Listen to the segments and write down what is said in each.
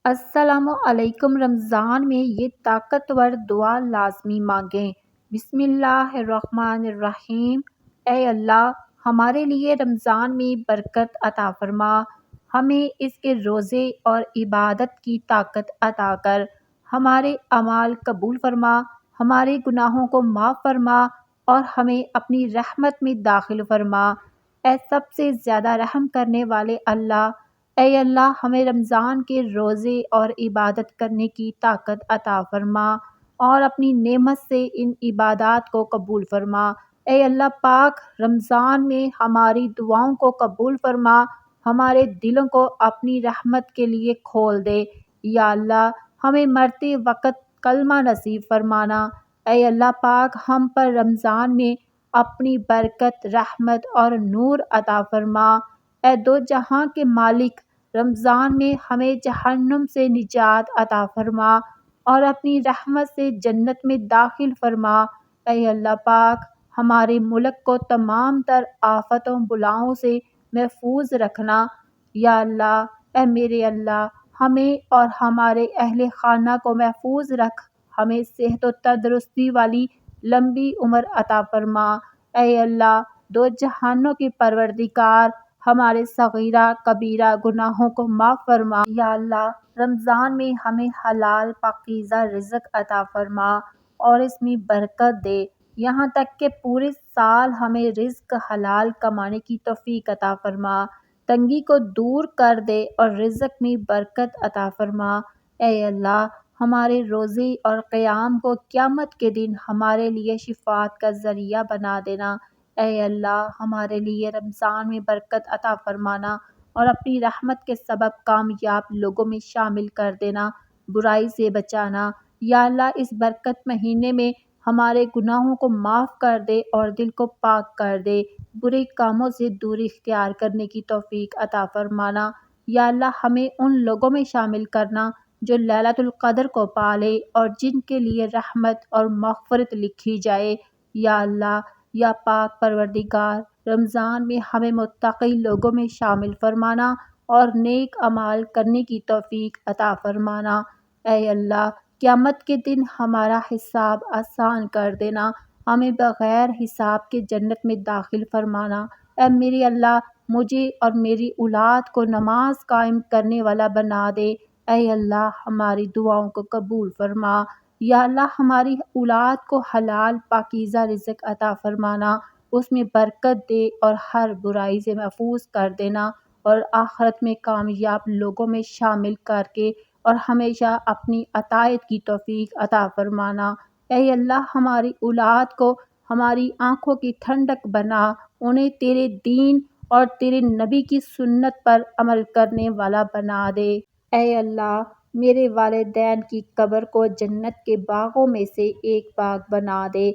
السلام علیکم۔ رمضان میں یہ طاقتور دعا لازمی مانگیں۔ بسم اللہ الرحمن الرحیم۔ اے اللہ، ہمارے لیے رمضان میں برکت عطا فرما، ہمیں اس کے روزے اور عبادت کی طاقت عطا کر، ہمارے اعمال قبول فرما، ہمارے گناہوں کو معاف فرما اور ہمیں اپنی رحمت میں داخل فرما۔ اے سب سے زیادہ رحم کرنے والے اللہ، اے اللہ ہمیں رمضان کے روزے اور عبادت کرنے کی طاقت عطا فرما اور اپنی نعمت سے ان عبادات کو قبول فرما۔ اے اللہ پاک، رمضان میں ہماری دعاؤں کو قبول فرما، ہمارے دلوں کو اپنی رحمت کے لیے کھول دے۔ یا اللہ، ہمیں مرتے وقت کلمہ نصیب فرمانا۔ اے اللہ پاک، ہم پر رمضان میں اپنی برکت، رحمت اور نور عطا فرما۔ اے دو جہاں کے مالک، رمضان میں ہمیں جہنم سے نجات عطا فرما اور اپنی رحمت سے جنت میں داخل فرما۔ اے اللہ پاک، ہمارے ملک کو تمام تر آفتوں بلاؤں سے محفوظ رکھنا۔ یا اللہ، اے میرے اللہ، ہمیں اور ہمارے اہل خانہ کو محفوظ رکھ، ہمیں صحت و تندرستی والی لمبی عمر عطا فرما۔ اے اللہ، دو جہانوں کے پروردگار، ہمارے صغیرہ کبیرہ گناہوں کو معاف فرما۔ یا اللہ، رمضان میں ہمیں حلال پاکیزہ رزق عطا فرما اور اس میں برکت دے، یہاں تک کہ پورے سال ہمیں رزق حلال کمانے کی توفیق عطا فرما، تنگی کو دور کر دے اور رزق میں برکت عطا فرما۔ اے اللہ، ہمارے روزے اور قیام کو قیامت کے دن ہمارے لیے شفاعت کا ذریعہ بنا دینا۔ اے اللہ، ہمارے لیے رمضان میں برکت عطا فرمانا اور اپنی رحمت کے سبب کامیاب لوگوں میں شامل کر دینا، برائی سے بچانا۔ یا اللہ، اس برکت مہینے میں ہمارے گناہوں کو معاف کر دے اور دل کو پاک کر دے، برے کاموں سے دوری اختیار کرنے کی توفیق عطا فرمانا۔ یا اللہ، ہمیں ان لوگوں میں شامل کرنا جو لیلۃ القدر کو پالے اور جن کے لیے رحمت اور مغفرت لکھی جائے۔ یا اللہ، یا پاک پروردگار، رمضان میں ہمیں متقی لوگوں میں شامل فرمانا اور نیک اعمال کرنے کی توفیق عطا فرمانا۔ اے اللہ، قیامت کے دن ہمارا حساب آسان کر دینا، ہمیں بغیر حساب کے جنت میں داخل فرمانا۔ اے میرے اللہ، مجھے اور میری اولاد کو نماز قائم کرنے والا بنا دے۔ اے اللہ، ہماری دعاؤں کو قبول فرما۔ یا اللہ، ہماری اولاد کو حلال پاکیزہ رزق عطا فرمانا، اس میں برکت دے اور ہر برائی سے محفوظ کر دینا اور آخرت میں کامیاب لوگوں میں شامل کر کے اور ہمیشہ اپنی اطاعت کی توفیق عطا فرمانا۔ اے اللہ، ہماری اولاد کو ہماری آنکھوں کی ٹھنڈک بنا، انہیں تیرے دین اور تیرے نبی کی سنت پر عمل کرنے والا بنا دے۔ اے اللہ، میرے والدین کی قبر کو جنت کے باغوں میں سے ایک باغ بنا دے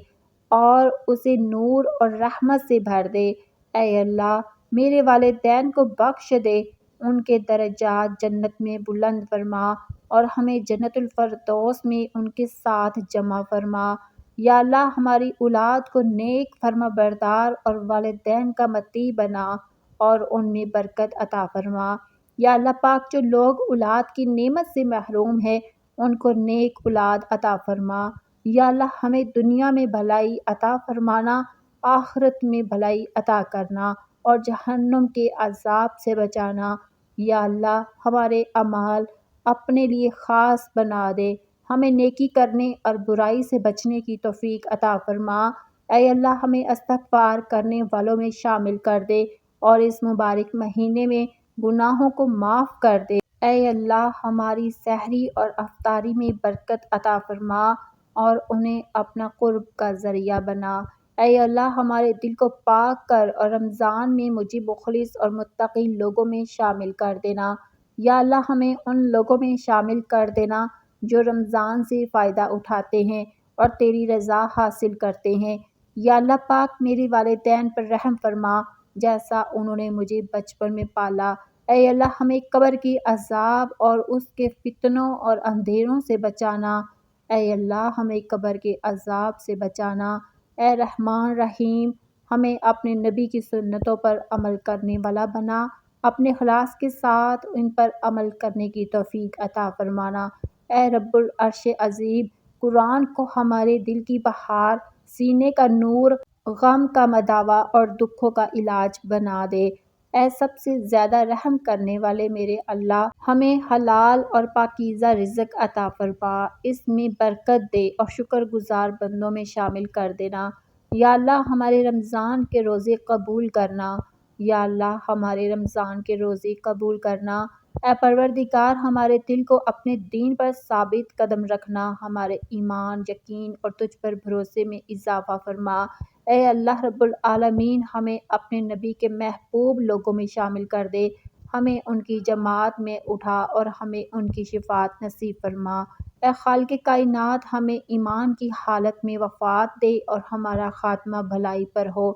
اور اسے نور اور رحمت سے بھر دے۔ اے اللہ، میرے والدین کو بخش دے، ان کے درجات جنت میں بلند فرما اور ہمیں جنت الفردوس میں ان کے ساتھ جمع فرما۔ یا اللہ، ہماری اولاد کو نیک فرما بردار اور والدین کا مطیع بنا اور ان میں برکت عطا فرما۔ یا اللہ پاک، جو لوگ اولاد کی نعمت سے محروم ہیں، ان کو نیک اولاد عطا فرما۔ یا اللہ، ہمیں دنیا میں بھلائی عطا فرمانا، آخرت میں بھلائی عطا کرنا اور جہنم کے عذاب سے بچانا۔ یا اللہ، ہمارے اعمال اپنے لیے خاص بنا دے، ہمیں نیکی کرنے اور برائی سے بچنے کی توفیق عطا فرما۔ اے اللہ، ہمیں استغفار کرنے والوں میں شامل کر دے اور اس مبارک مہینے میں گناہوں کو معاف کر دے۔ اے اللہ، ہماری سحری اور افطاری میں برکت عطا فرما اور انہیں اپنا قرب کا ذریعہ بنا۔ اے اللہ، ہمارے دل کو پاک کر اور رمضان میں مجھے مخلص اور متقی لوگوں میں شامل کر دینا۔ یا اللہ، ہمیں ان لوگوں میں شامل کر دینا جو رمضان سے فائدہ اٹھاتے ہیں اور تیری رضا حاصل کرتے ہیں۔ یا اللہ پاک، میرے والدین پر رحم فرما جیسا انہوں نے مجھے بچپن میں پالا۔ اے اللہ، ہمیں قبر کے عذاب اور اس کے فتنوں اور اندھیروں سے بچانا۔ اے اللہ، ہمیں قبر کے عذاب سے بچانا۔ اے رحمان رحیم، ہمیں اپنے نبی کی سنتوں پر عمل کرنے والا بنا اپنے اخلاص کے ساتھ ان پر عمل کرنے کی توفیق عطا فرمانا۔ اے رب العرش عظیم، قرآن کو ہمارے دل کی بہار، سینے کا نور، غم کا مداوا اور دکھوں کا علاج بنا دے۔ اے سب سے زیادہ رحم کرنے والے میرے اللہ، ہمیں حلال اور پاکیزہ رزق عطا فرما، اس میں برکت دے اور شکر گزار بندوں میں شامل کر دینا۔ یا اللہ ہمارے رمضان کے روزے قبول کرنا۔ یا اللہ ہمارے رمضان کے روزے قبول کرنا۔ اے پروردگار، ہمارے دل کو اپنے دین پر ثابت قدم رکھنا، ہمارے ایمان، یقین اور تجھ پر بھروسے میں اضافہ فرما۔ اے اللہ رب العالمین، ہمیں اپنے نبی کے محبوب لوگوں میں شامل کر دے، ہمیں ان کی جماعت میں اٹھا اور ہمیں ان کی شفاعت نصیب فرما۔ اے خالق کائنات، ہمیں ایمان کی حالت میں وفات دے اور ہمارا خاتمہ بھلائی پر ہو۔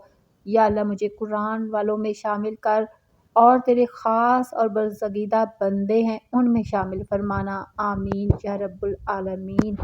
یا اللہ مجھے قرآن والوں میں شامل کر اور تیرے خاص اور برگزیدہ بندے ہیں ان میں شامل فرمانا۔ آمین یا رب العالمین۔